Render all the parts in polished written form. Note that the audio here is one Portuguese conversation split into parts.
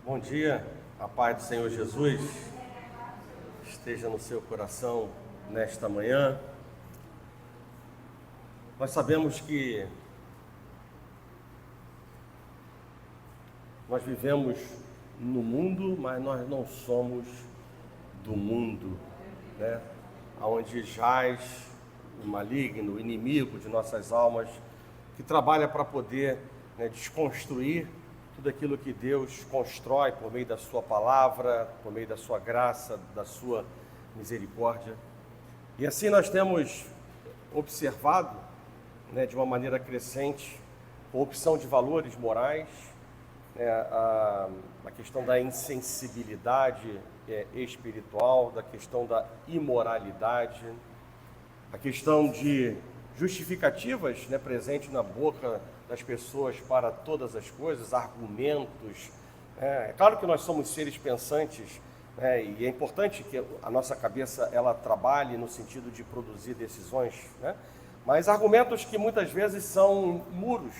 Bom dia, a paz do Senhor Jesus esteja no seu coração nesta manhã. Nós sabemos que nós vivemos no mundo, mas nós não somos do mundo, né? Onde jaz o maligno, o inimigo de nossas almas, que trabalha para poder, desconstruir tudo aquilo que Deus constrói por meio da sua palavra, por meio da sua graça, da sua misericórdia. E assim nós temos observado, de uma maneira crescente, corrupção de valores morais, a questão da insensibilidade espiritual, da questão da imoralidade, a questão de justificativas presente na boca das pessoas para todas as coisas, argumentos. É claro que nós somos seres pensantes, e é importante que a nossa cabeça ela trabalhe no sentido de produzir decisões, mas argumentos que muitas vezes são muros,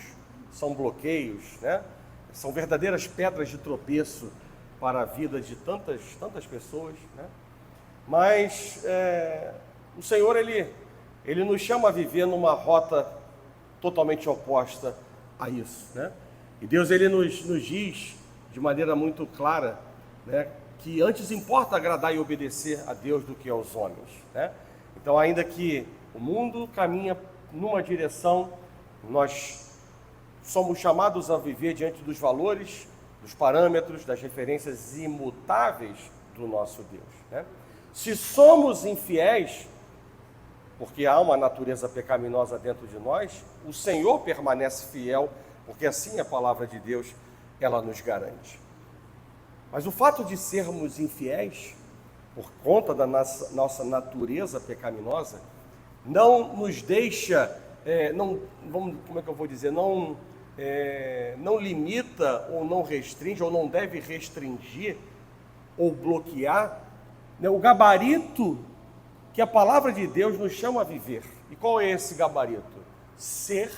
são bloqueios, são verdadeiras pedras de tropeço para a vida de tantas pessoas, Mas o Senhor ele nos chama a viver numa rota totalmente oposta a isso, E Deus ele nos diz de maneira muito clara, que antes importa agradar e obedecer a Deus do que aos homens, Então, ainda que o mundo caminha numa direção, nós somos chamados a viver diante dos valores, dos parâmetros, das referências imutáveis do nosso Deus, Se somos infiéis, porque há uma natureza pecaminosa dentro de nós, o Senhor permanece fiel, porque assim a palavra de Deus, ela nos garante. Mas o fato de sermos infiéis, por conta da nossa natureza pecaminosa, não nos deixa, não limita ou não restringe, ou não deve restringir ou bloquear, o gabarito que a palavra de Deus nos chama a viver. E qual é esse gabarito? Ser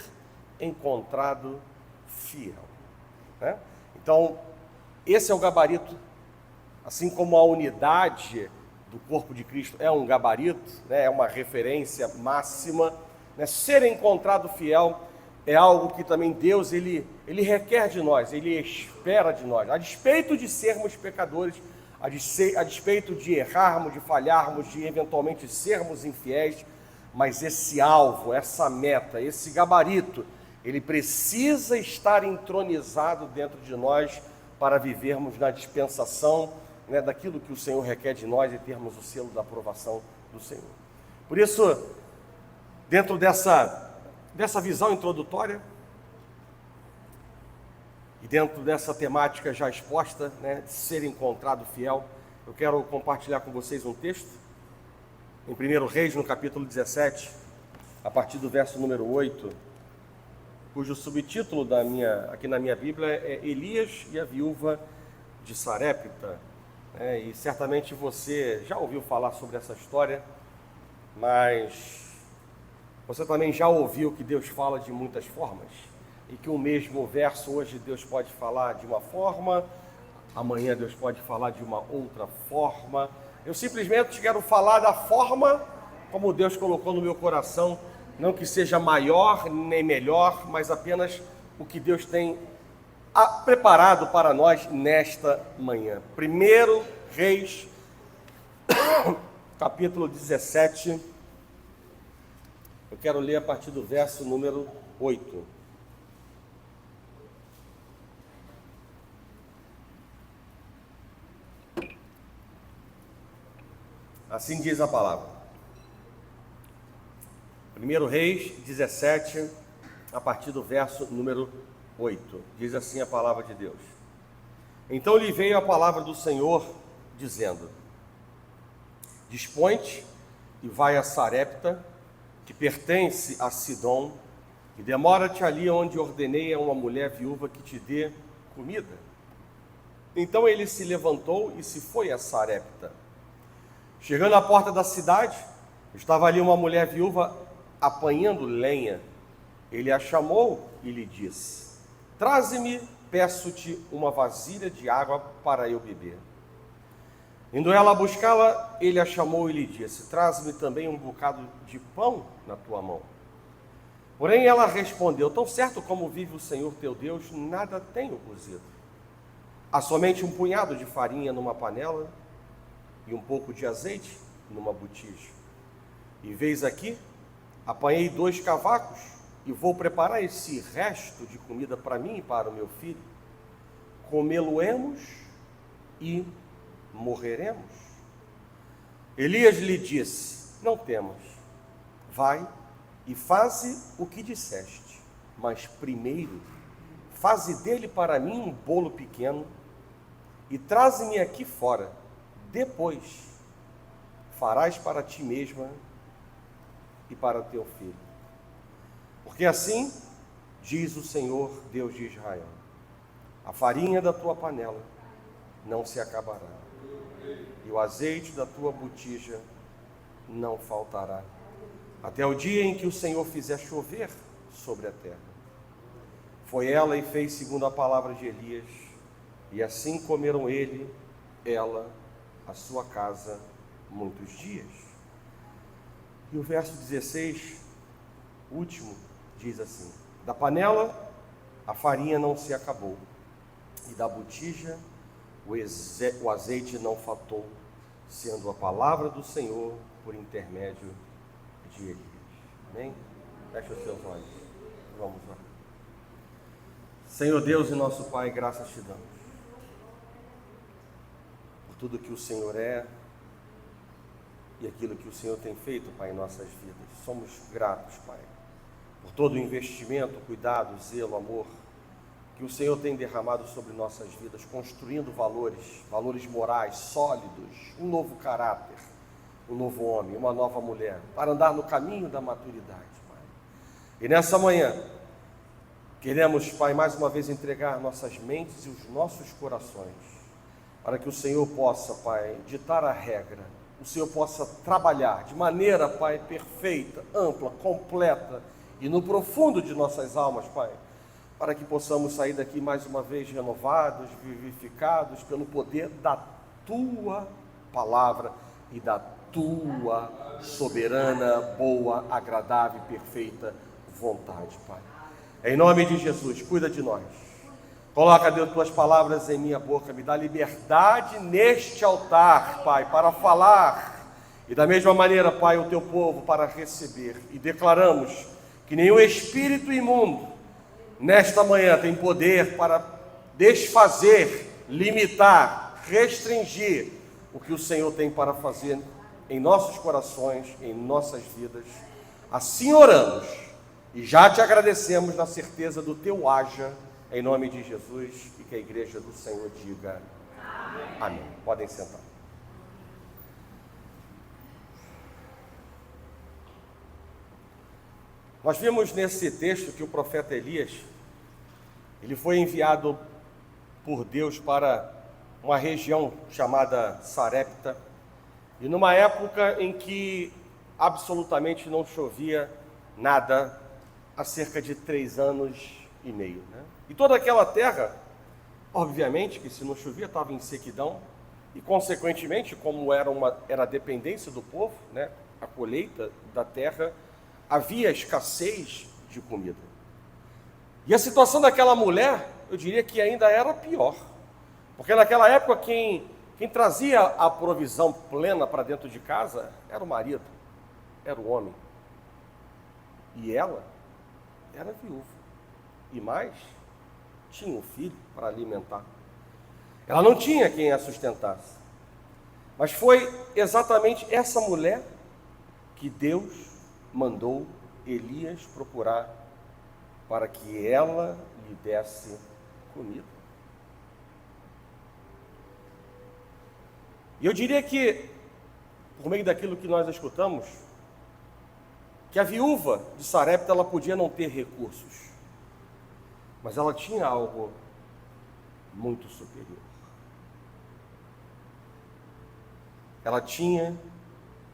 encontrado fiel. Então, esse é o gabarito, assim como a unidade do corpo de Cristo é um gabarito, é uma referência máxima, Ser encontrado fiel é algo que também Deus ele requer de nós, Ele espera de nós, a despeito de sermos pecadores, a despeito de errarmos, de falharmos, de eventualmente sermos infiéis, mas esse alvo, essa meta, esse gabarito, ele precisa estar entronizado dentro de nós para vivermos na dispensação, daquilo que o Senhor requer de nós e termos o selo da aprovação do Senhor. Por isso, dentro dessa visão introdutória, e dentro dessa temática já exposta, de ser encontrado fiel, eu quero compartilhar com vocês um texto, em 1 Reis, no capítulo 17, a partir do verso número 8, cujo subtítulo aqui na minha Bíblia é Elias e a viúva de Sarepta. E certamente você já ouviu falar sobre essa história, mas você também já ouviu que Deus fala de muitas formas, e que o mesmo verso hoje Deus pode falar de uma forma, amanhã Deus pode falar de uma outra forma. Eu simplesmente quero falar da forma como Deus colocou no meu coração, não que seja maior nem melhor, mas apenas o que Deus tem preparado para nós nesta manhã. 1 Reis, capítulo 17, eu quero ler a partir do verso número 8. Assim diz a palavra. 1 Reis 17, a partir do verso número 8. Diz assim a palavra de Deus. Então lhe veio a palavra do Senhor, dizendo: Dispõe-te e vai a Sarepta, que pertence a Sidom, e demora-te ali onde ordenei a uma mulher viúva que te dê comida. Então ele se levantou e se foi a Sarepta. Chegando à porta da cidade, estava ali uma mulher viúva apanhando lenha. Ele a chamou e lhe disse: Traze-me peço-te uma vasilha de água para eu beber. Indo ela a buscá-la, ele a chamou e lhe disse: traz-me também um bocado de pão na tua mão. Porém ela respondeu: tão certo como vive o Senhor teu Deus, nada tenho cozido. Há somente um punhado de farinha numa panela e um pouco de azeite numa botija. E veis aqui, apanhei 2 cavacos e vou preparar esse resto de comida para mim e para o meu filho. Comê-lo-emos e morreremos. Elias lhe disse: não temas, vai e faze o que disseste, mas primeiro faze dele para mim um bolo pequeno e traze-me aqui fora. Depois farás para ti mesma e para teu filho. Porque assim diz o Senhor, Deus de Israel: a farinha da tua panela não se acabará, e o azeite da tua botija não faltará, até o dia em que o Senhor fizer chover sobre a terra. Foi ela e fez segundo a palavra de Elias, e assim comeram ele, ela, a sua casa, muitos dias. E o verso 16, último, diz assim: da panela a farinha não se acabou, e da botija o azeite não faltou, sendo a palavra do Senhor por intermédio de Elias. Amém? Feche os seus olhos. Vamos lá. Senhor Deus e nosso Pai, graças te damos por tudo que o Senhor é e aquilo que o Senhor tem feito, Pai, em nossas vidas. Somos gratos, Pai, por todo o investimento, cuidado, zelo, amor que o Senhor tem derramado sobre nossas vidas, construindo valores morais sólidos, um novo caráter, um novo homem, uma nova mulher, para andar no caminho da maturidade, Pai. E nessa manhã, queremos, Pai, mais uma vez entregar nossas mentes e os nossos corações, para que o Senhor possa, Pai, ditar a regra, o Senhor possa trabalhar de maneira, Pai, perfeita, ampla, completa e no profundo de nossas almas, Pai, para que possamos sair daqui mais uma vez renovados, vivificados pelo poder da Tua palavra e da Tua soberana, boa, agradável e perfeita vontade, Pai. Em nome de Jesus, cuida de nós. Coloca, Deus, Tuas palavras em minha boca, me dá liberdade neste altar, Pai, para falar, e da mesma maneira, Pai, o Teu povo para receber. E declaramos que nenhum espírito imundo nesta manhã tem poder para desfazer, limitar, restringir o que o Senhor tem para fazer em nossos corações, em nossas vidas. Assim oramos e já te agradecemos na certeza do teu haja, em nome de Jesus, e que a igreja do Senhor diga amém. Amém. Podem sentar. Nós vimos nesse texto que o profeta Elias, ele foi enviado por Deus para uma região chamada Sarepta, e numa época em que absolutamente não chovia nada, há cerca de 3 anos e meio, né? E toda aquela terra, obviamente que se não chovia, estava em sequidão, e consequentemente, como era a dependência do povo, né, a colheita da terra, havia escassez de comida. E a situação daquela mulher, eu diria que ainda era pior, porque naquela época quem trazia a provisão plena para dentro de casa era o marido, era o homem. E ela era viúva. E mais, tinha um filho para alimentar. Ela não tinha quem a sustentasse. Mas foi exatamente essa mulher que Deus mandou Elias procurar para que ela lhe desse comida. E eu diria que, por meio daquilo que nós escutamos, que a viúva de Sarepta, ela podia não ter recursos, mas ela tinha algo muito superior. Ela tinha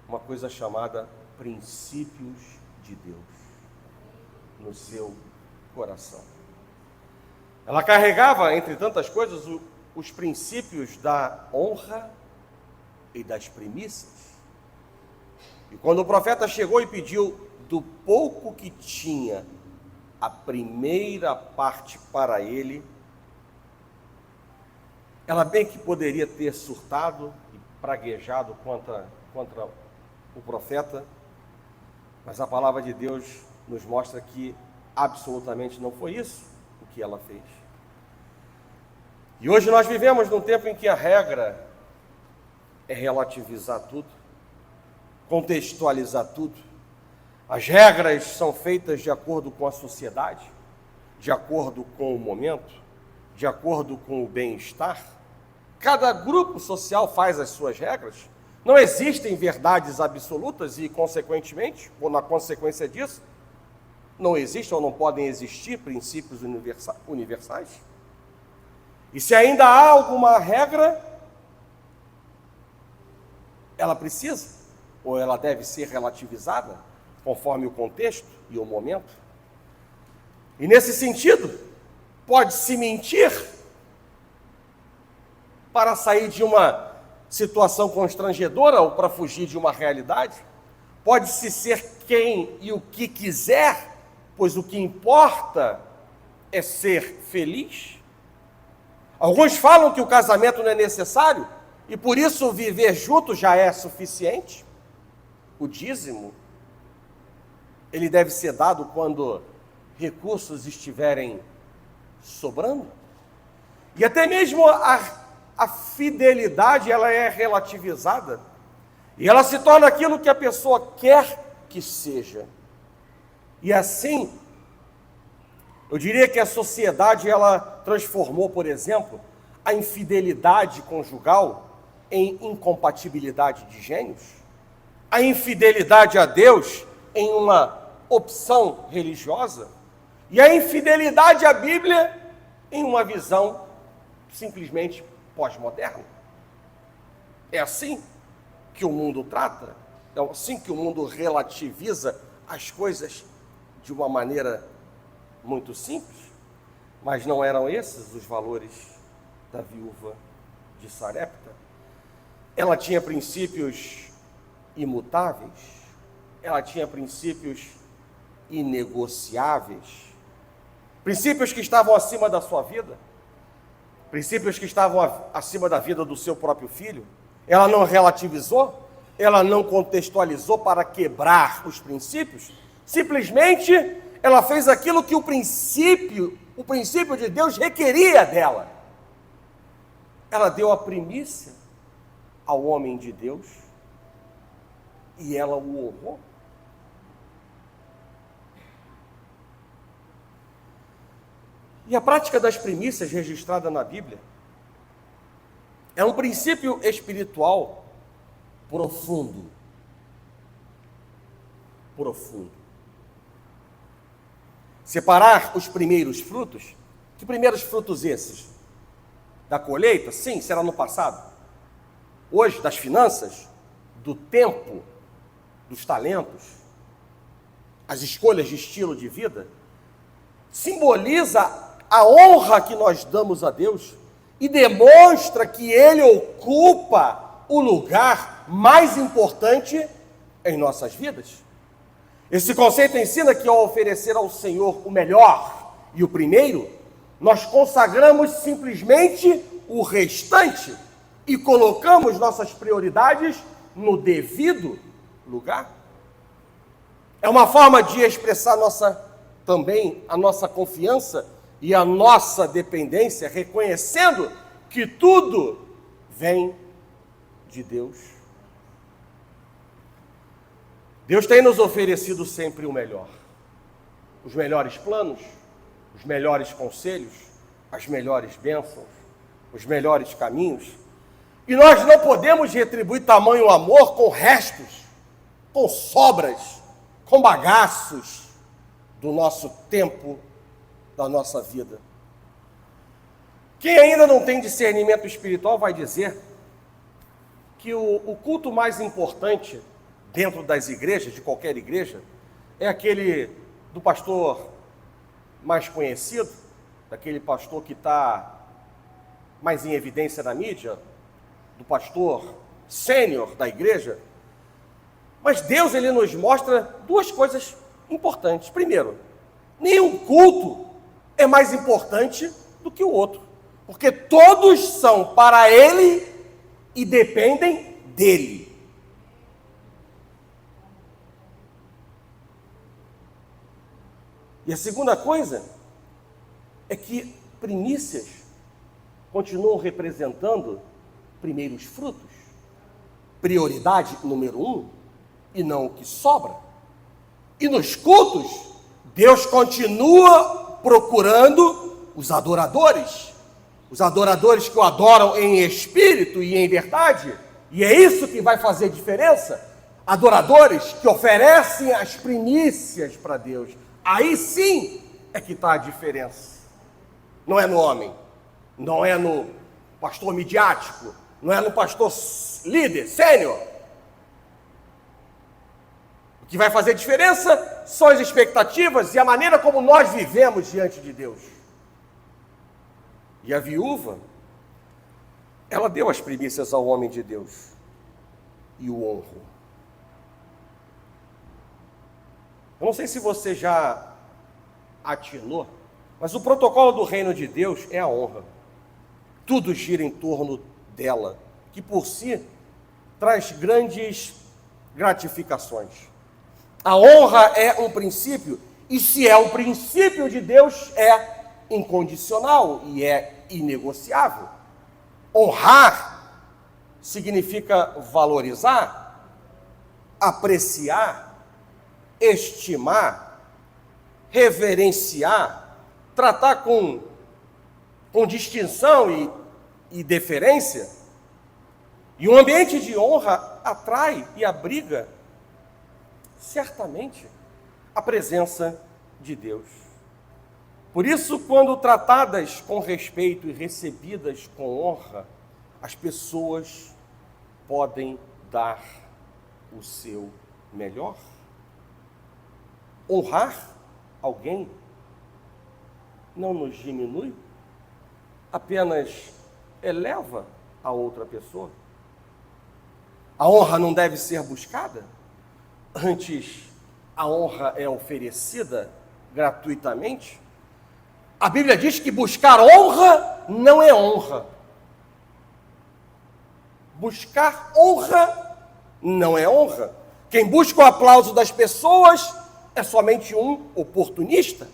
uma coisa chamada princípios de Deus no seu coração. Ela carregava, entre tantas coisas, os princípios da honra e das primícias. E quando o profeta chegou e pediu do pouco que tinha, a primeira parte para ele, ela bem que poderia ter surtado e praguejado contra o profeta, mas a palavra de Deus nos mostra que absolutamente não foi isso o que ela fez. E hoje nós vivemos num tempo em que a regra é relativizar tudo, contextualizar tudo. As regras são feitas de acordo com a sociedade, de acordo com o momento, de acordo com o bem-estar. Cada grupo social faz as suas regras. Não existem verdades absolutas e, consequentemente, ou na consequência disso, não existem ou não podem existir princípios universais. E se ainda há alguma regra, ela precisa, ou ela deve ser relativizada, conforme o contexto e o momento. E nesse sentido, pode-se mentir para sair de uma situação constrangedora ou para fugir de uma realidade. Pode-se ser quem e o que quiser, pois o que importa é ser feliz. Alguns falam que o casamento não é necessário e por isso viver junto já é suficiente. O dízimo, ele deve ser dado quando recursos estiverem sobrando. E até mesmo a fidelidade, ela é relativizada. E ela se torna aquilo que a pessoa quer que seja. E assim, eu diria que a sociedade, ela transformou, por exemplo, a infidelidade conjugal em incompatibilidade de gênios, a infidelidade a Deus em uma opção religiosa, e a infidelidade à Bíblia em uma visão simplesmente pós-moderna. É assim que o mundo trata, é assim que o mundo relativiza as coisas de uma maneira muito simples, mas não eram esses os valores da viúva de Sarepta. Ela tinha princípios imutáveis, ela tinha princípios inegociáveis, princípios que estavam acima da sua vida, princípios que estavam acima da vida do seu próprio filho. Ela não relativizou, ela não contextualizou para quebrar os princípios, simplesmente ela fez aquilo que o princípio de Deus requeria dela. Ela deu a primícia ao homem de Deus e ela o honrou. E a prática das primícias registrada na Bíblia é um princípio espiritual profundo. Profundo. Separar os primeiros frutos. Que primeiros frutos esses? Da colheita? Sim, será no passado. Hoje, das finanças, do tempo, dos talentos, as escolhas de estilo de vida, simboliza a honra que nós damos a Deus e demonstra que Ele ocupa o lugar mais importante em nossas vidas. Esse conceito ensina que ao oferecer ao Senhor o melhor e o primeiro, nós consagramos simplesmente o restante e colocamos nossas prioridades no devido lugar. É uma forma de expressar também a nossa confiança e a nossa dependência, reconhecendo que tudo vem de Deus. Deus tem nos oferecido sempre o melhor. Os melhores planos, os melhores conselhos, as melhores bênçãos, os melhores caminhos. E nós não podemos retribuir tamanho amor com restos, com sobras, com bagaços do nosso tempo, da nossa vida. Quem ainda não tem discernimento espiritual vai dizer que o culto mais importante dentro das igrejas, de qualquer igreja, é aquele do pastor mais conhecido, daquele pastor que está mais em evidência na mídia, do pastor sênior da igreja. Mas Deus, ele nos mostra duas coisas importantes. Primeiro, nenhum culto é mais importante do que o outro, porque todos são para Ele e dependem dEle. E a segunda coisa é que primícias continuam representando primeiros frutos, prioridade número 1, e não o que sobra. E nos cultos, Deus continua procurando os adoradores que o adoram em espírito e em verdade, e é isso que vai fazer diferença. Adoradores que oferecem as primícias para Deus. Aí sim é que está a diferença. Não é no homem, não é no pastor midiático, não é no pastor líder, sênior. O que vai fazer diferença são as expectativas e a maneira como nós vivemos diante de Deus. E a viúva, ela deu as primícias ao homem de Deus e o honrou. Eu não sei se você já atinou, mas o protocolo do reino de Deus é a honra. Tudo gira em torno dela, que por si traz grandes gratificações. A honra é um princípio, e se é um princípio de Deus, é incondicional e é inegociável. Honrar significa valorizar, apreciar, estimar, reverenciar, tratar com distinção e deferência. E um ambiente de honra atrai e abriga, certamente, a presença de Deus. Por isso, quando tratadas com respeito e recebidas com honra, as pessoas podem dar o seu melhor. Honrar alguém não nos diminui, apenas eleva a outra pessoa. A honra não deve ser buscada, antes a honra é oferecida gratuitamente. A Bíblia diz que buscar honra não é honra. Buscar honra não é honra. Quem busca o aplauso das pessoas é somente um oportunista.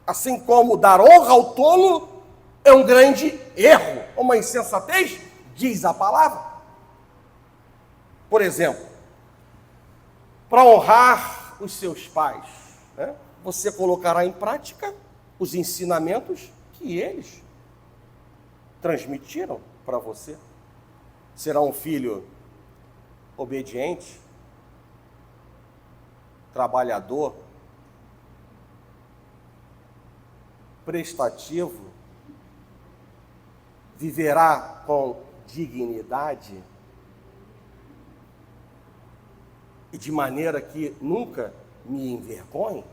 Assim como dar honra ao tolo é um grande erro, uma insensatez, diz a palavra. Por exemplo, para honrar os seus pais, você colocará em prática os ensinamentos que eles transmitiram para você. Será um filho obediente, trabalhador, prestativo, viverá com dignidade e de maneira que nunca me envergonhe.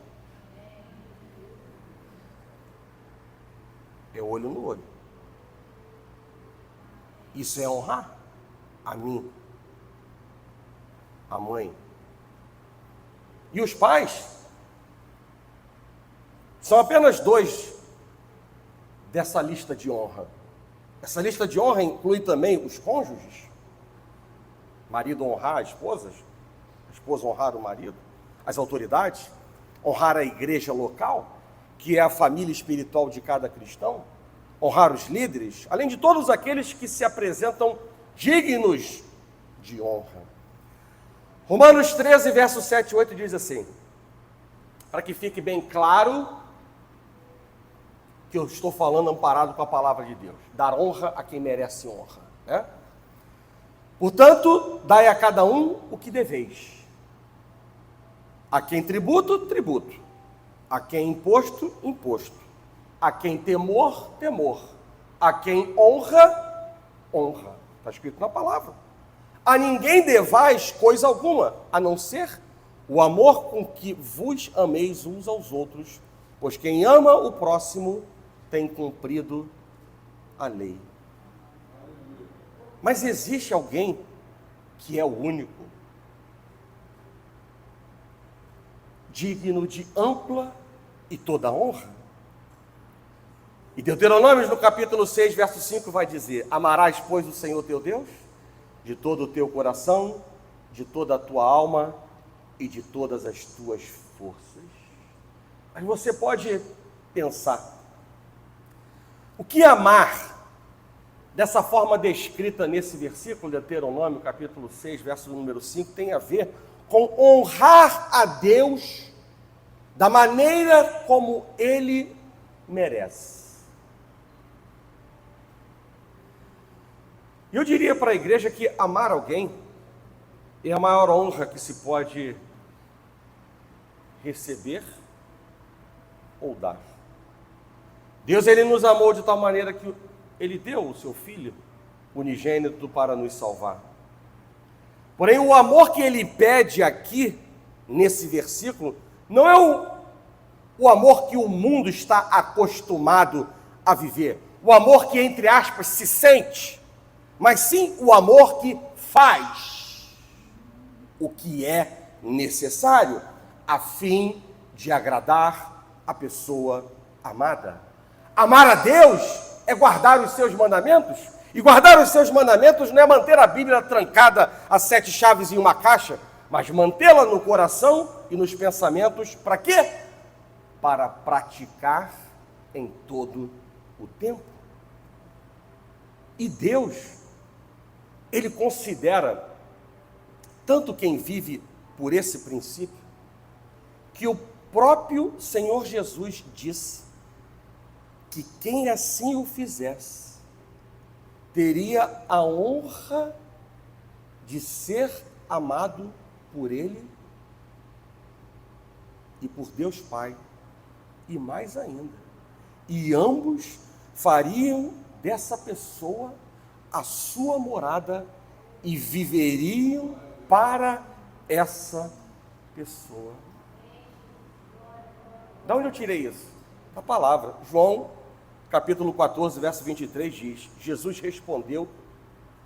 É olho no olho. Isso é honrar a mim, a mãe. E os pais são apenas dois dessa lista de honra. Essa lista de honra inclui também os cônjuges, marido honrar a esposa honrar o marido, as autoridades, honrar a igreja local, que é a família espiritual de cada cristão, honrar os líderes, além de todos aqueles que se apresentam dignos de honra. Romanos 13, verso 7 e 8 diz assim, para que fique bem claro que eu estou falando amparado com a palavra de Deus, dar honra a quem merece honra, né? Portanto, dai a cada um o que deveis. A quem tributo, tributo. A quem imposto, imposto. A quem temor, temor. A quem honra, honra. Está escrito na palavra. A ninguém devais coisa alguma, a não ser o amor com que vos ameis uns aos outros, pois quem ama o próximo tem cumprido a lei. Mas existe alguém que é o único, digno de ampla e toda honra? E Deuteronômio, no capítulo 6, verso 5, vai dizer: amarás, pois, o Senhor teu Deus de todo o teu coração, de toda a tua alma e de todas as tuas forças. Mas você pode pensar, o que amar, dessa forma descrita nesse versículo de Deuteronômio, capítulo 6, verso número 5, tem a ver com honrar a Deus da maneira como Ele merece. E eu diria para a igreja que amar alguém é a maior honra que se pode receber ou dar. Deus, Ele nos amou de tal maneira que Ele deu o seu Filho unigênito para nos salvar. Porém, o amor que Ele pede aqui, nesse versículo, não é o amor que o mundo está acostumado a viver, o amor que, entre aspas, se sente, mas sim o amor que faz o que é necessário a fim de agradar a pessoa amada. Amar a Deus é guardar os seus mandamentos, e guardar os seus mandamentos não é manter a Bíblia trancada a 7 chaves em uma caixa, mas mantê-la no coração e nos pensamentos, para quê? Para praticar em todo o tempo. E Deus, Ele considera tanto quem vive por esse princípio, que o próprio Senhor Jesus disse que quem assim o fizesse, teria a honra de ser amado por Ele e por Deus Pai, e mais ainda, e ambos fariam dessa pessoa a sua morada e viveriam para essa pessoa. Da onde eu tirei isso? Da palavra. João, capítulo 14, verso 23 diz: Jesus respondeu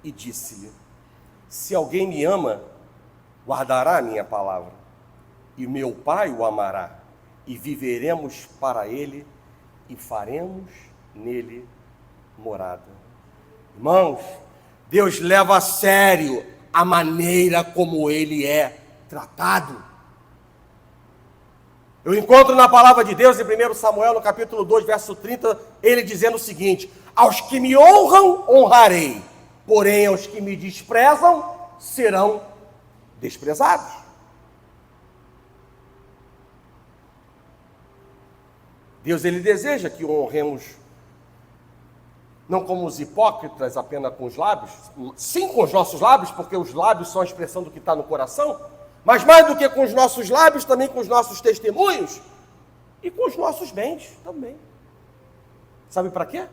e disse-lhe: se alguém me ama, guardará a minha palavra, e meu Pai o amará, e viveremos para ele, e faremos nele morada. Irmãos, Deus leva a sério a maneira como Ele é tratado. Eu encontro na palavra de Deus, em 1 Samuel, no capítulo 2, verso 30, Ele dizendo o seguinte: aos que me honram, honrarei, porém aos que me desprezam, serão desprezados. Deus, Ele deseja que o honremos, não como os hipócritas, apenas com os lábios, sim com os nossos lábios, porque os lábios são a expressão do que está no coração, mas mais do que com os nossos lábios, também com os nossos testemunhos e com os nossos bens também. Sabe para quê?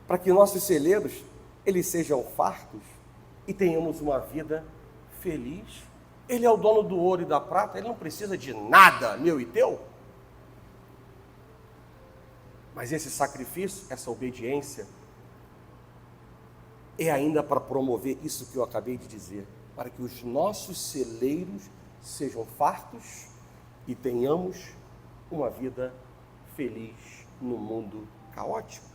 Para que nossos celeiros, eles sejam fartos e tenhamos uma vida feliz. Ele é o dono do ouro e da prata, Ele não precisa de nada, meu e teu. Mas esse sacrifício, essa obediência, é ainda para promover isso que eu acabei de dizer, para que os nossos celeiros sejam fartos e tenhamos uma vida feliz no mundo caótico.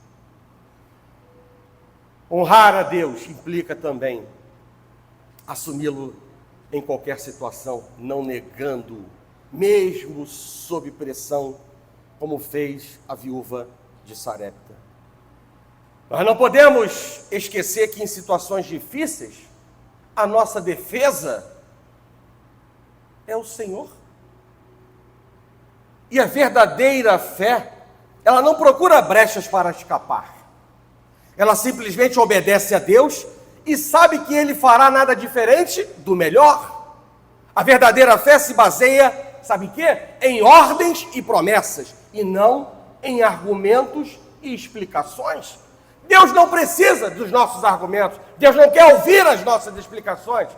Honrar a Deus implica também assumi-lo em qualquer situação, não negando, mesmo sob pressão, como fez a viúva de Sarepta. Nós não podemos esquecer que em situações difíceis, a nossa defesa é o Senhor. E a verdadeira fé, ela não procura brechas para escapar. Ela simplesmente obedece a Deus e sabe que Ele fará nada diferente do melhor. A verdadeira fé se baseia, sabe em quê? Em ordens e promessas, e não em argumentos e explicações. Deus não precisa dos nossos argumentos, Deus não quer ouvir as nossas explicações,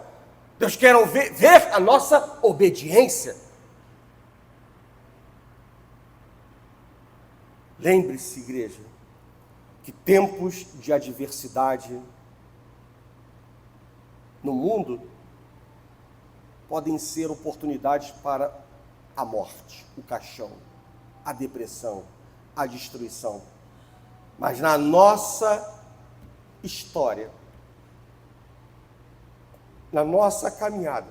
Deus quer ver a nossa obediência. Lembre-se, igreja, que tempos de adversidade no mundo podem ser oportunidades para a morte, o caixão, a depressão, a destruição. Mas na nossa história, na nossa caminhada,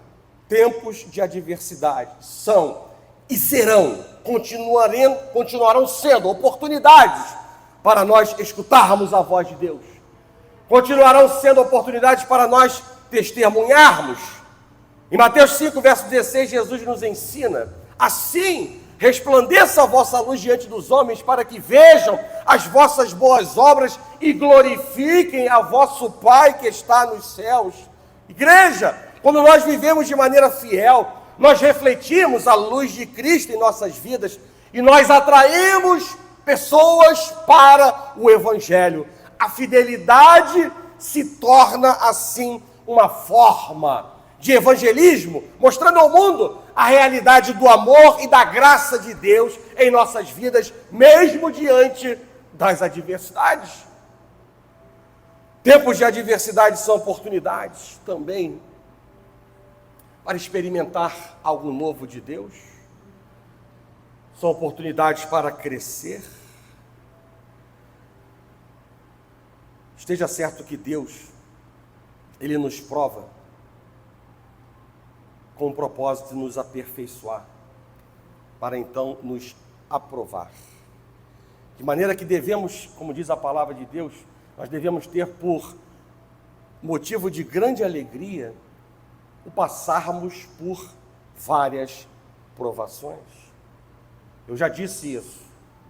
tempos de adversidade são e serão, continuarão sendo oportunidades para nós escutarmos a voz de Deus. Continuarão sendo oportunidades para nós testemunharmos. Em Mateus 5, verso 16, Jesus nos ensina: assim resplandeça a vossa luz diante dos homens, para que vejam as vossas boas obras e glorifiquem a vosso Pai que está nos céus. Igreja, quando nós vivemos de maneira fiel, nós refletimos a luz de Cristo em nossas vidas e nós atraímos pessoas para o Evangelho. A fidelidade se torna assim uma forma de evangelismo, mostrando ao mundo a realidade do amor e da graça de Deus em nossas vidas, mesmo diante das adversidades. Tempos de adversidade são oportunidades também para experimentar algo novo de Deus, são oportunidades para crescer. Esteja certo que Deus, Ele nos prova com o propósito de nos aperfeiçoar, para então nos aprovar. De maneira que devemos, como diz a palavra de Deus, nós devemos ter por motivo de grande alegria o passarmos por várias provações. Eu já disse isso,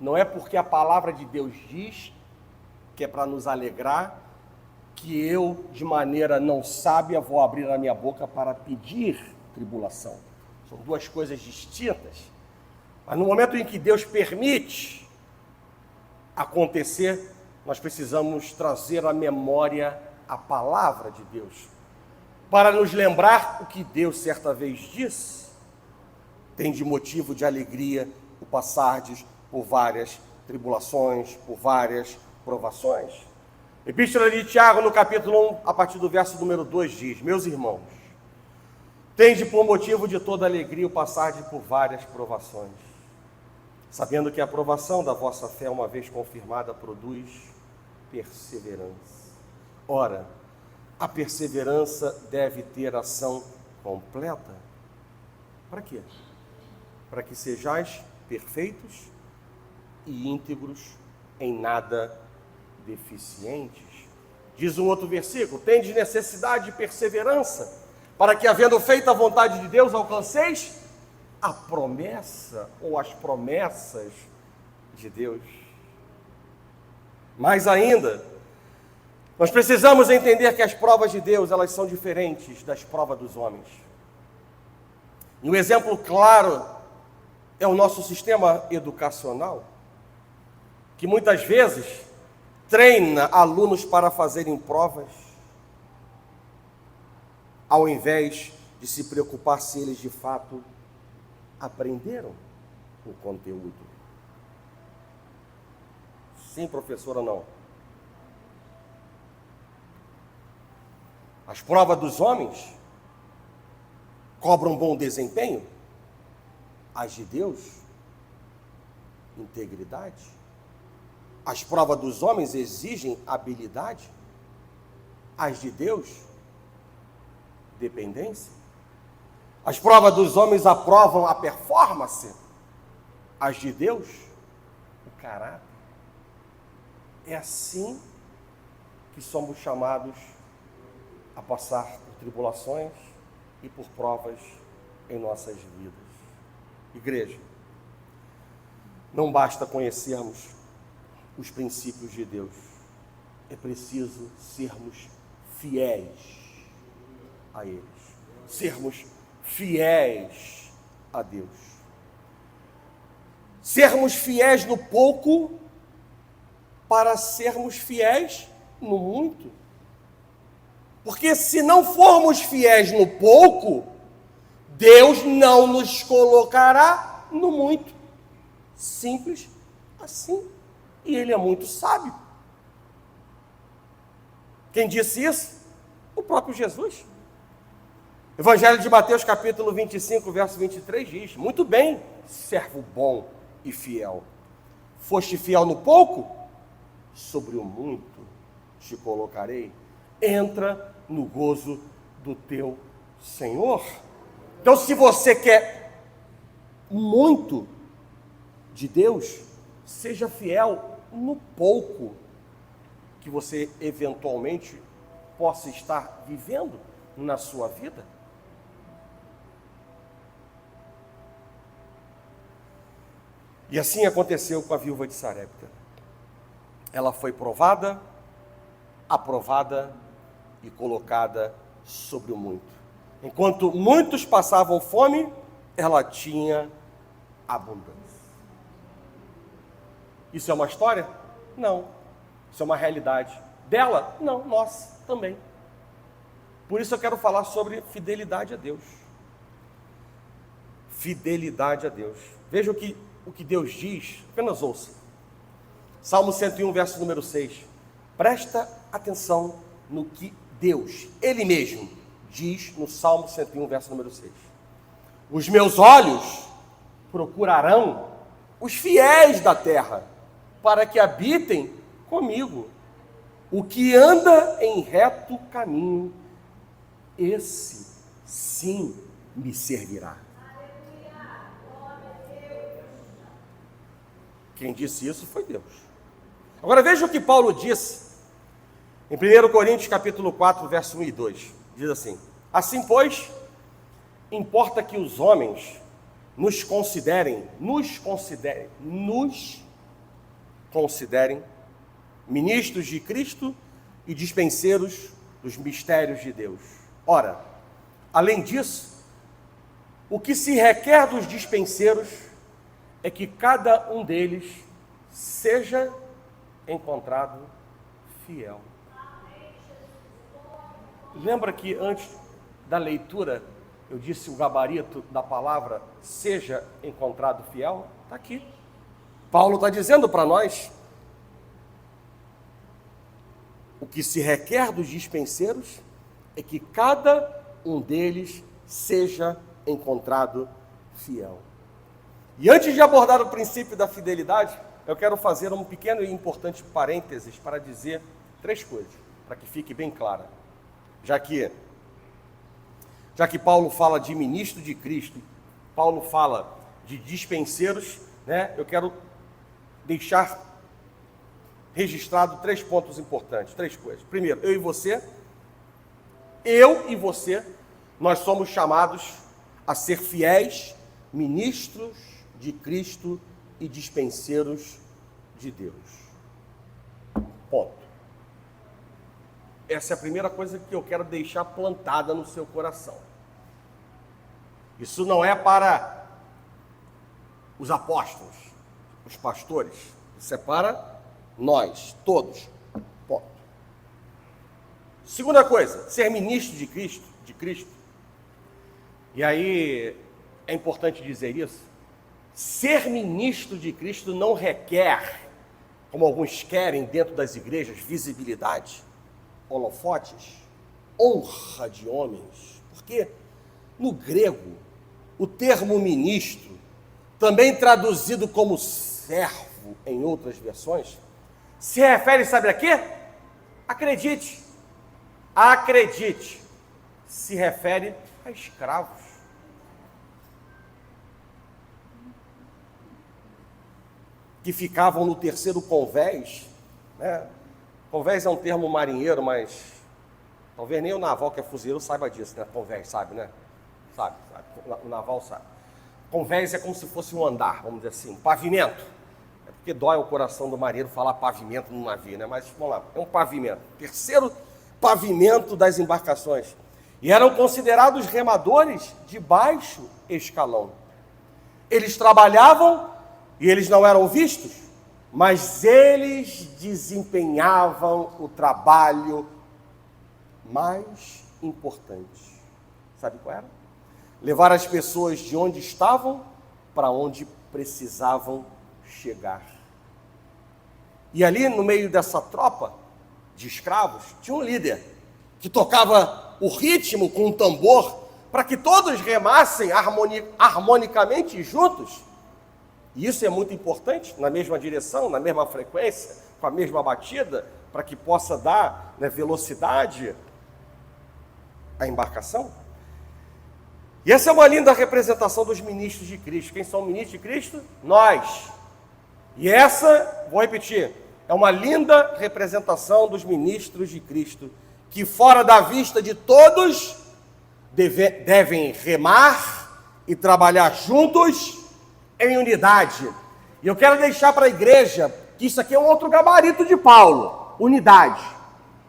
não é porque a palavra de Deus diz que é para nos alegrar, que eu, de maneira não sábia, vou abrir a minha boca para pedir tribulação. São duas coisas distintas. Mas no momento em que Deus permite acontecer, nós precisamos trazer à memória a palavra de Deus, para nos lembrar o que Deus certa vez disse. Tem de motivo de alegria o passardes por várias tribulações, por várias provações. Epístola de Tiago, no capítulo 1, a partir do verso número 2, diz: meus irmãos, tende por motivo de toda alegria o passardes por várias provações, sabendo que a aprovação da vossa fé, uma vez confirmada, produz perseverança. Ora, a perseverança deve ter ação completa. Para quê? Para que sejais perfeitos e íntegros, em nada deficientes. Diz um outro versículo: tendes necessidade de perseverança, para que, havendo feito a vontade de Deus, alcanceis a promessa ou as promessas de Deus. Mais ainda, nós precisamos entender que as provas de Deus, elas são diferentes das provas dos homens. E um exemplo claro é o nosso sistema educacional, que muitas vezes treina alunos para fazerem provas, ao invés de se preocupar se eles de fato aprenderam o conteúdo. Sim, professora, não. As provas dos homens cobram bom desempenho, as de Deus, integridade. As provas dos homens exigem habilidade, as de Deus, dependência. As provas dos homens aprovam a performance, as de Deus, o caráter. É assim que somos chamados a passar por tribulações e por provas em nossas vidas. Igreja, não basta conhecermos os princípios de Deus, é preciso sermos fiéis a eles, sermos fiéis a Deus, sermos fiéis no pouco para sermos fiéis no muito. Porque se não formos fiéis no pouco, Deus não nos colocará no muito. Simples assim. e ele é muito sábio. Quem disse isso? O próprio Jesus. Evangelho de Mateus, capítulo 25, verso 23 diz: muito bem, servo bom e fiel. Foste fiel no pouco? Sobre o muito te colocarei. Entra no gozo do teu Senhor. Então, se você quer muito de Deus, seja fiel no pouco que você eventualmente possa estar vivendo na sua vida. E assim aconteceu com a viúva de Sarepta. Ela foi provada, aprovada e colocada sobre o muito. Enquanto muitos passavam fome, ela tinha abundância. Isso é uma história? Não. Isso é uma realidade. Dela? Não, nossa também. Por isso eu quero falar sobre fidelidade a Deus. Fidelidade a Deus. Veja o que Deus diz, apenas ouça. Salmo 101, verso número 6. Presta atenção no que Deus, Ele mesmo, diz no Salmo 101, verso número 6. Os meus olhos procurarão os fiéis da terra, para que habitem comigo. O que anda em reto caminho, esse sim me servirá. Quem disse isso foi Deus. Agora veja o que Paulo disse em 1 Coríntios capítulo 4, verso 1 e 2. Diz assim: assim, pois, importa que os homens nos considerem ministros de Cristo e dispenseiros dos mistérios de Deus. Ora, além disso, o que se requer dos dispenseiros é que cada um deles seja encontrado fiel. Lembra que antes da leitura eu disse o gabarito da palavra seja encontrado fiel? Está aqui. Paulo está dizendo para nós: o que se requer dos dispenseiros é que cada um deles seja encontrado fiel. E antes de abordar o princípio da fidelidade, eu quero fazer um pequeno e importante parênteses para dizer 3 coisas, para que fique bem clara. Já que Paulo fala de ministro de Cristo, Paulo fala de dispenseiros, né? Eu quero deixar registrado 3 pontos importantes, 3 coisas. Primeiro, eu e você, nós somos chamados a ser fiéis ministros de Cristo e dispenseiros de Deus. Ponto. Essa é a primeira coisa que eu quero deixar plantada no seu coração. Isso não é para os apóstolos, os pastores. Isso é para nós, todos. Ponto. Segunda coisa, ser ministro de Cristo. E aí é importante dizer isso. Ser ministro de Cristo não requer, como alguns querem dentro das igrejas, visibilidade, holofotes, honra de homens. Porque no grego, o termo ministro, também traduzido como servo em outras versões, se refere, sabe a quê? Acredite, se refere a escravos. Que ficavam no terceiro convés, né? Convés é um termo marinheiro, mas talvez nem o naval que é fuzileiro saiba disso, né? Convés, sabe, né? Sabe, o naval sabe. Convés é como se fosse um andar, vamos dizer assim, um pavimento. É porque dói o coração do marinheiro falar pavimento no navio, né? Mas vamos lá, é um pavimento. Terceiro pavimento das embarcações. E eram considerados remadores de baixo escalão. Eles trabalhavam e eles não eram vistos, mas eles desempenhavam o trabalho mais importante. Sabe qual era? Levar as pessoas de onde estavam para onde precisavam chegar. E ali no meio dessa tropa de escravos, tinha um líder que tocava o ritmo com um tambor para que todos remassem harmonicamente juntos. E isso é muito importante, na mesma direção, na mesma frequência, com a mesma batida, para que possa dar, né, velocidade à embarcação. E essa é uma linda representação dos ministros de Cristo. Quem são ministros de Cristo? Nós. E essa, vou repetir, é uma linda representação dos ministros de Cristo, que fora da vista de todos, devem remar e trabalhar juntos em unidade. E eu quero deixar para a igreja que isso aqui é um outro gabarito de Paulo: unidade.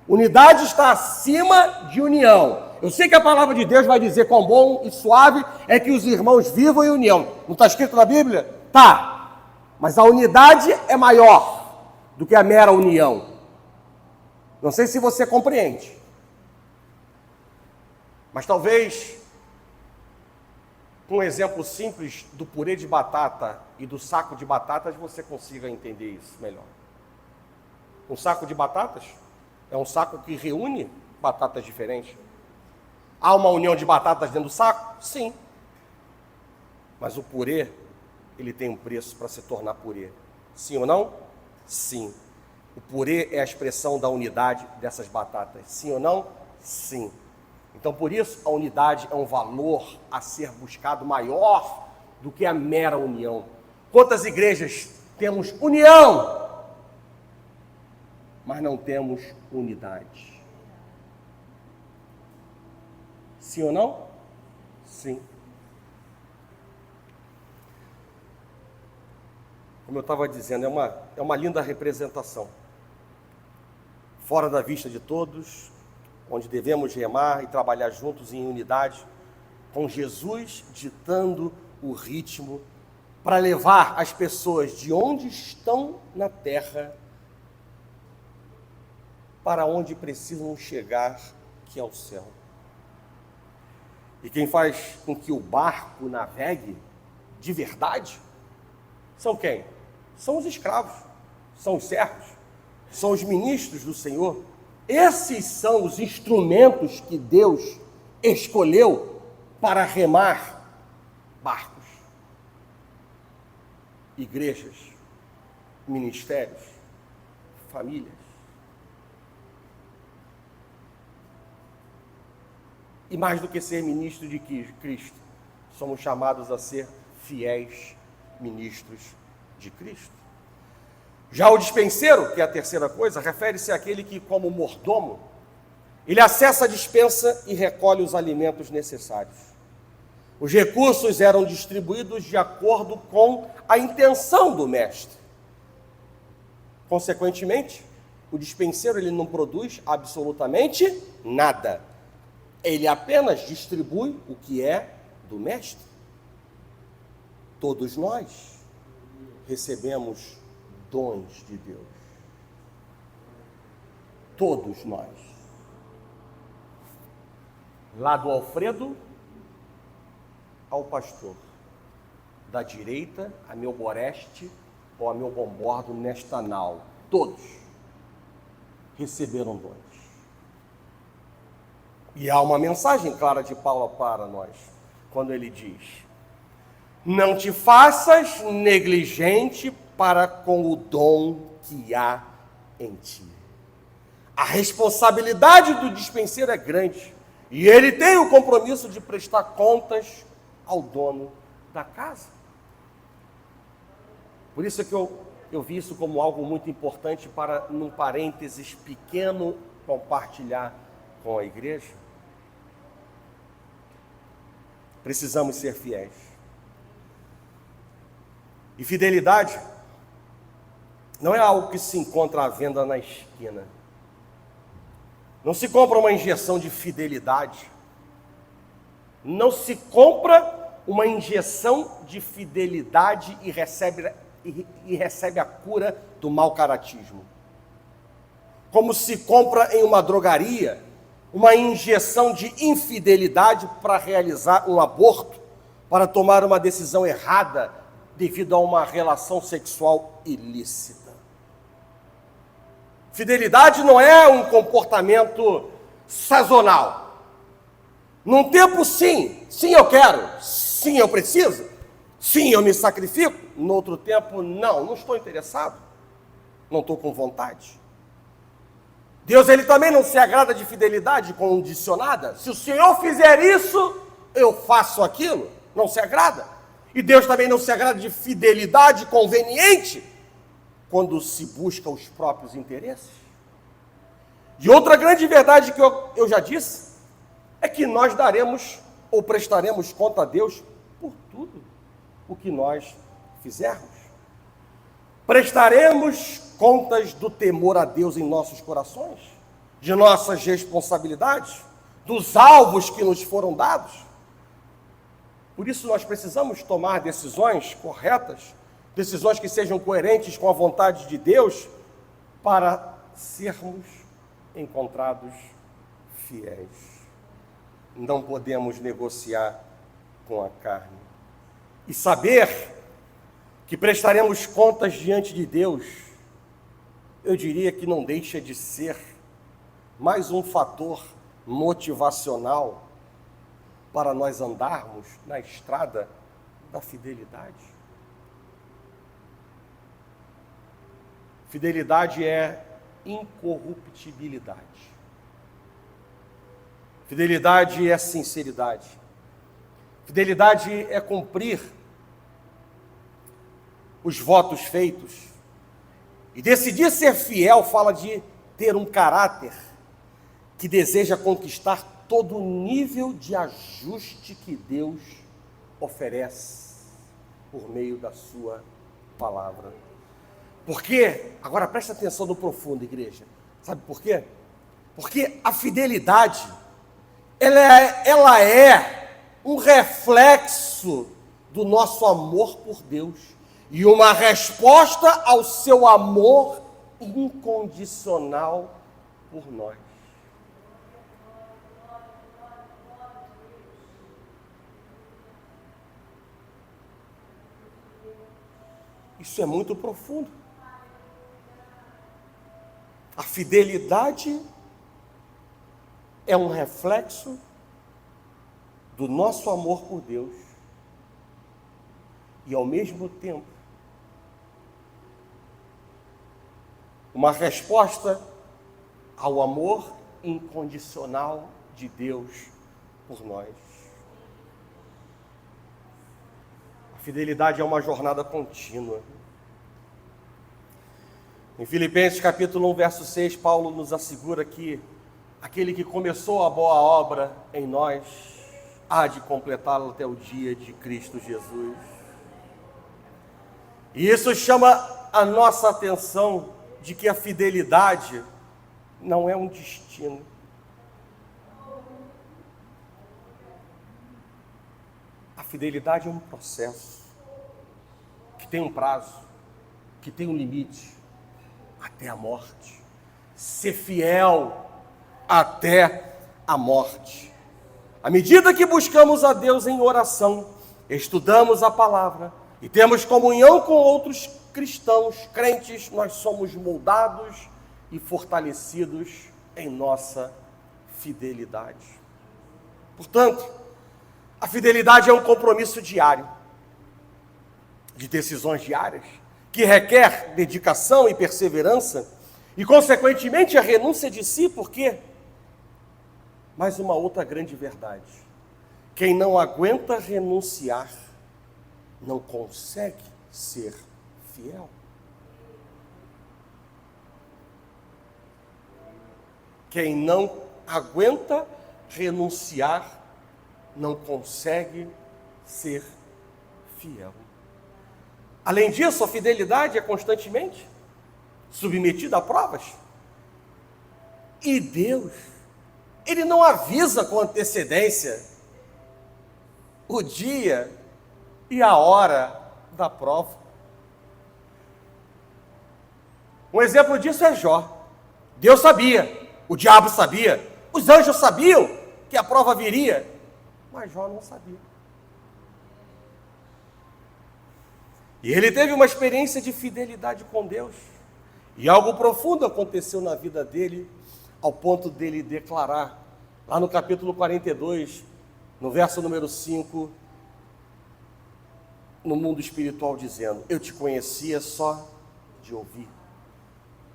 Unidade está acima de união. Eu sei que a palavra de Deus vai dizer quão bom e suave é que os irmãos vivam em união. Não está escrito na Bíblia? Tá. Mas a unidade é maior do que a mera união. Não sei se você compreende. Mas talvez, com um exemplo simples do purê de batata e do saco de batatas, você consiga entender isso melhor. Um saco de batatas é um saco que reúne batatas diferentes. Há uma união de batatas dentro do saco? Sim. Mas o purê, ele tem um preço para se tornar purê. Sim ou não? Sim. O purê é a expressão da unidade dessas batatas. Sim ou não? Sim. Então, por isso, a unidade é um valor a ser buscado maior do que a mera união. Quantas igrejas temos união, mas não temos unidade? Sim ou não? Sim. Como eu estava dizendo, é uma linda representação. Fora da vista de todos, onde devemos remar e trabalhar juntos em unidade, com Jesus ditando o ritmo para levar as pessoas de onde estão na terra para onde precisam chegar, que é o céu. E quem faz com que o barco navegue de verdade são quem? São os escravos, são os servos, são os ministros do Senhor. Esses são os instrumentos que Deus escolheu para remar barcos, igrejas, ministérios, famílias. E mais do que ser ministro de Cristo, somos chamados a ser fiéis ministros de Cristo. Já o dispenseiro, que é a terceira coisa, refere-se àquele que, como mordomo, ele acessa a despensa e recolhe os alimentos necessários. Os recursos eram distribuídos de acordo com a intenção do mestre. Consequentemente, o dispenseiro ele não produz absolutamente nada. Ele apenas distribui o que é do mestre. Todos nós recebemos dons de Deus. Todos nós. Lá do Alfredo ao pastor. Da direita a meu boreste ou a meu bombordo nesta nau. Todos receberam dons. E há uma mensagem clara de Paulo para nós, quando ele diz: não te faças negligente para com o dom que há em ti. A responsabilidade do dispenseiro é grande, e ele tem o compromisso de prestar contas ao dono da casa. Por isso é que eu vi isso como algo muito importante para, num parênteses pequeno, compartilhar com a igreja. Precisamos ser fiéis. E fidelidade não é algo que se encontra à venda na esquina. Não se compra uma injeção de fidelidade. Não se compra uma injeção de fidelidade e recebe a cura do mau caratismo. Como se compra em uma drogaria uma injeção de infidelidade para realizar um aborto, para tomar uma decisão errada devido a uma relação sexual ilícita. Fidelidade não é um comportamento sazonal. Num tempo, sim eu quero, sim eu preciso, sim eu me sacrifico. No outro tempo, não estou interessado, não estou com vontade. Deus, ele também não se agrada de fidelidade condicionada. Se o Senhor fizer isso, eu faço aquilo. Não se agrada. E Deus também não se agrada de fidelidade conveniente, quando se busca os próprios interesses. E outra grande verdade que eu já disse, é que nós daremos ou prestaremos conta a Deus por tudo o que nós fizermos. Prestaremos contas do temor a Deus em nossos corações, de nossas responsabilidades, dos alvos que nos foram dados. Por isso nós precisamos tomar decisões corretas, decisões que sejam coerentes com a vontade de Deus, para sermos encontrados fiéis. Não podemos negociar com a carne. E saber que prestaremos contas diante de Deus, eu diria que não deixa de ser mais um fator motivacional para nós andarmos na estrada da fidelidade. Fidelidade é incorruptibilidade. Fidelidade é sinceridade. Fidelidade é cumprir os votos feitos. E decidir ser fiel fala de ter um caráter que deseja conquistar todo o nível de ajuste que Deus oferece por meio da sua palavra. Porque, agora presta atenção no profundo, igreja. Sabe por quê? Porque a fidelidade, ela é um reflexo do nosso amor por Deus e uma resposta ao seu amor incondicional por nós. Isso é muito profundo. A fidelidade é um reflexo do nosso amor por Deus e, ao mesmo tempo, uma resposta ao amor incondicional de Deus por nós. A fidelidade é uma jornada contínua. Em Filipenses capítulo 1, verso 6, Paulo nos assegura que aquele que começou a boa obra em nós há de completá-la até o dia de Cristo Jesus. E isso chama a nossa atenção de que a fidelidade não é um destino. A fidelidade é um processo que tem um prazo, que tem um limite, até a morte. Ser fiel até a morte. À medida que buscamos a Deus em oração, estudamos a palavra e temos comunhão com outros cristãos, crentes, nós somos moldados e fortalecidos em nossa fidelidade. Portanto, a fidelidade é um compromisso diário, de decisões diárias, que requer dedicação e perseverança, e consequentemente a renúncia de si, porque, mais uma outra grande verdade, quem não aguenta renunciar, não consegue ser fiel. Quem não aguenta renunciar, não consegue ser fiel. Além disso, a fidelidade é constantemente submetida a provas. E Deus, Ele não avisa com antecedência o dia e a hora da prova. Um exemplo disso é Jó. Deus sabia, o diabo sabia, os anjos sabiam que a prova viria, mas Jó não sabia. E ele teve uma experiência de fidelidade com Deus. E algo profundo aconteceu na vida dele, ao ponto dele declarar, lá no capítulo 42, no verso número 5, no mundo espiritual, dizendo: eu te conhecia só de ouvir,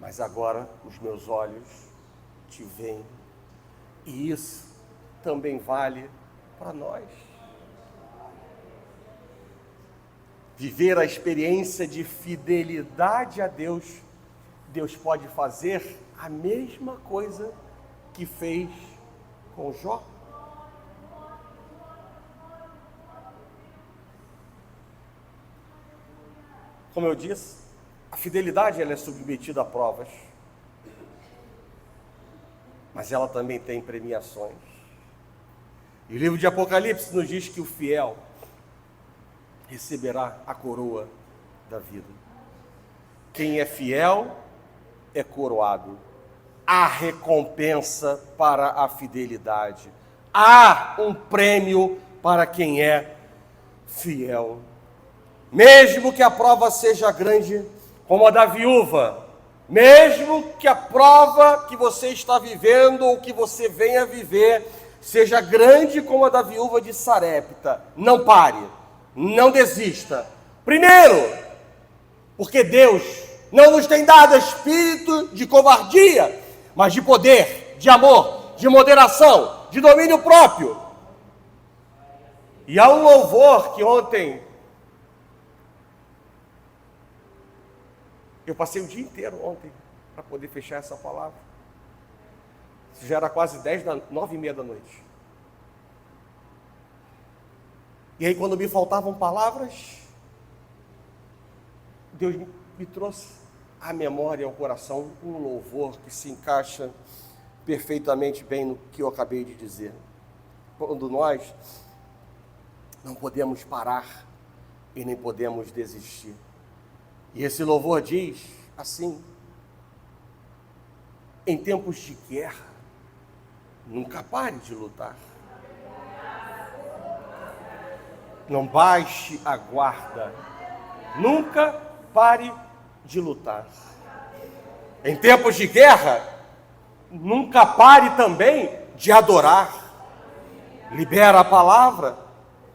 mas agora os meus olhos te veem. E isso também vale para nós. Viver a experiência de fidelidade a Deus, Deus pode fazer a mesma coisa que fez com Jó. Como eu disse, a fidelidade ela é submetida a provas, mas ela também tem premiações. E o livro de Apocalipse nos diz que o fiel receberá a coroa da vida. Quem é fiel é coroado. Há recompensa para a fidelidade. Há um prêmio para quem é fiel. Mesmo que a prova seja grande, como a da viúva, mesmo que a prova que você está vivendo ou que você venha viver seja grande como a da viúva de Sarepta, não pare, não desista. Primeiro, porque Deus não nos tem dado espírito de covardia, mas de poder, de amor, de moderação, de domínio próprio. E há um louvor que ontem eu passei o dia inteiro ontem para poder fechar essa palavra. Isso já era quase 9:30 da noite. E aí, quando me faltavam palavras, Deus me trouxe à memória e ao coração um louvor que se encaixa perfeitamente bem no que eu acabei de dizer. Quando nós não podemos parar e nem podemos desistir. E esse louvor diz assim: em tempos de guerra, nunca pare de lutar. Não baixe a guarda, nunca pare de lutar. Em tempos de guerra, nunca pare também de adorar. Libera a palavra,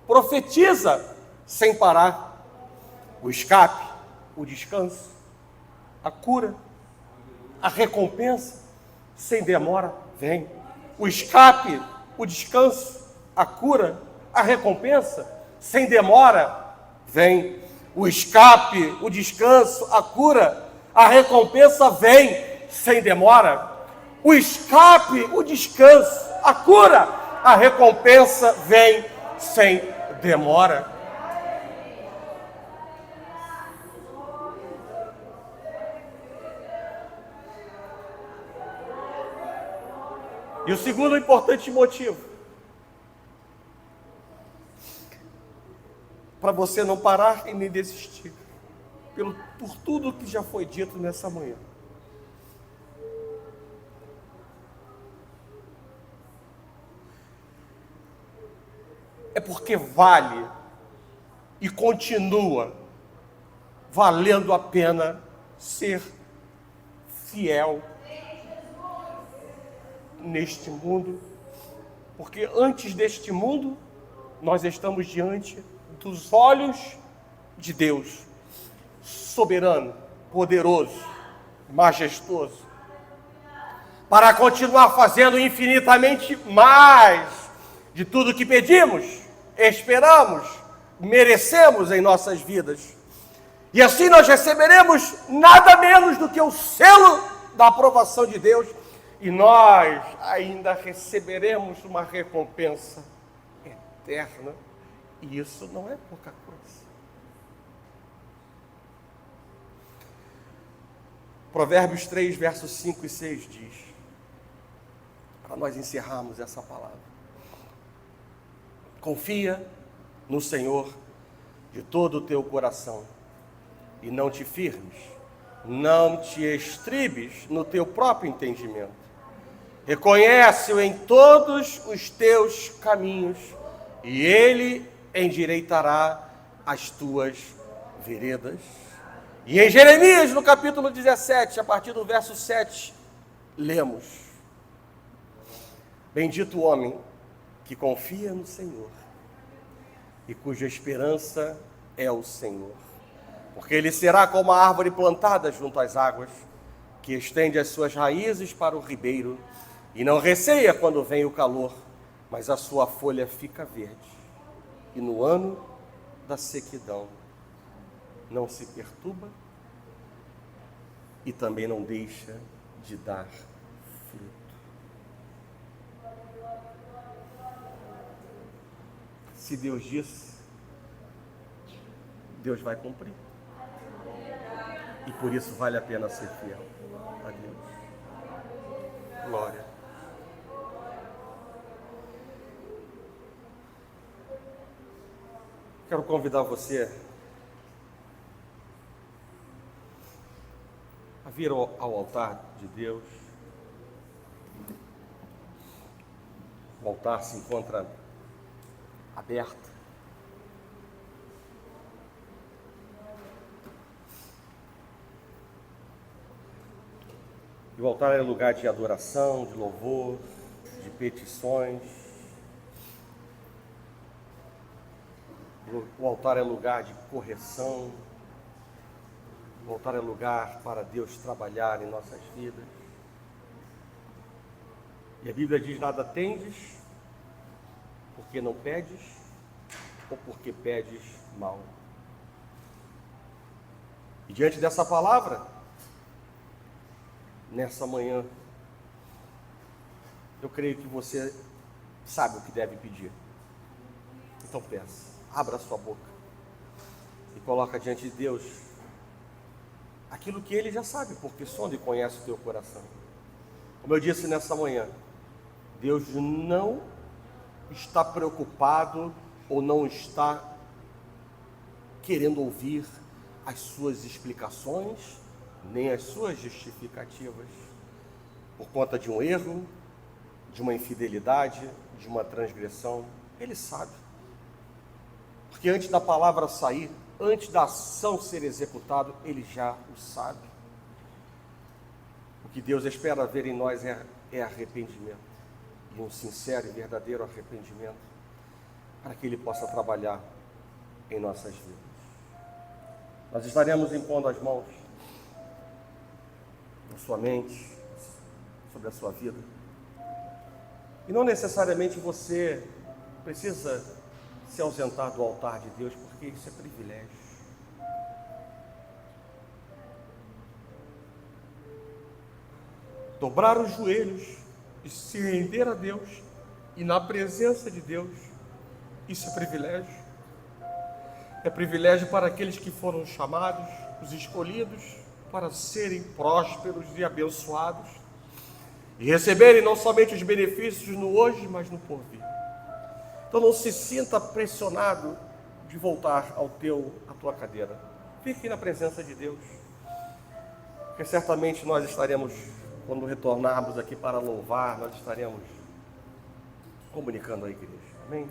profetiza sem parar. O escape, o descanso, a cura, a recompensa, sem demora, vem. O escape, o descanso, a cura, a recompensa, sem demora, vem. O escape, o descanso, a cura, a recompensa vem, sem demora. O escape, o descanso, a cura, a recompensa vem, sem demora. E o segundo importante motivo para você não parar e nem desistir, por tudo que já foi dito nessa manhã, é porque vale e continua valendo a pena ser fiel neste mundo, porque antes deste mundo nós estamos diante dos olhos de Deus, soberano, poderoso, majestoso, para continuar fazendo infinitamente mais de tudo que pedimos, esperamos, merecemos em nossas vidas. E assim nós receberemos nada menos do que o selo da aprovação de Deus, e nós ainda receberemos uma recompensa eterna, e isso não é pouca coisa. Provérbios 3, versos 5 e 6 diz, para nós encerrarmos essa palavra: confia no Senhor de todo o teu coração, e não te firmes, não te estribes no teu próprio entendimento. Reconhece-o em todos os teus caminhos, e ele endireitará as tuas veredas. E em Jeremias, no capítulo 17, a partir do verso 7, lemos: bendito o homem que confia no Senhor e cuja esperança é o Senhor, porque ele será como a árvore plantada junto às águas, que estende as suas raízes para o ribeiro e não receia quando vem o calor, mas a sua folha fica verde, e no ano da sequidão não se perturba e também não deixa de dar fruto. Se Deus disse, Deus vai cumprir. E por isso vale a pena ser fiel a Deus. Glória. Quero convidar você a vir ao altar de Deus. O altar se encontra aberto. E o altar é lugar de adoração, de louvor, de petições. O altar é lugar de correção. O altar é lugar para Deus trabalhar em nossas vidas. E a Bíblia diz: nada tendes, porque não pedes, ou porque pedes mal. E diante dessa palavra, nessa manhã, eu creio que você sabe o que deve pedir. Então peça, abra a sua boca e coloca diante de Deus aquilo que Ele já sabe, porque sonda e conhece o teu coração. Como eu disse nessa manhã, Deus não está preocupado ou não está querendo ouvir as suas explicações, nem as suas justificativas, por conta de um erro, de uma infidelidade, de uma transgressão. Ele sabe. Porque antes da palavra sair, antes da ação ser executada, Ele já o sabe. O que Deus espera ver em nós é arrependimento, e um sincero e verdadeiro arrependimento, para que Ele possa trabalhar em nossas vidas. Nós estaremos impondo as mãos na sua mente, sobre a sua vida. E não necessariamente você precisa se ausentar do altar de Deus, porque isso é privilégio. Dobrar os joelhos e se render a Deus, e na presença de Deus, isso é privilégio. É privilégio para aqueles que foram chamados, os escolhidos, para serem prósperos e abençoados, e receberem não somente os benefícios no hoje, mas no porvir. Então não se sinta pressionado de voltar à tua cadeira. Fique na presença de Deus, porque certamente nós estaremos, quando retornarmos aqui para louvar, nós estaremos comunicando à igreja. Amém?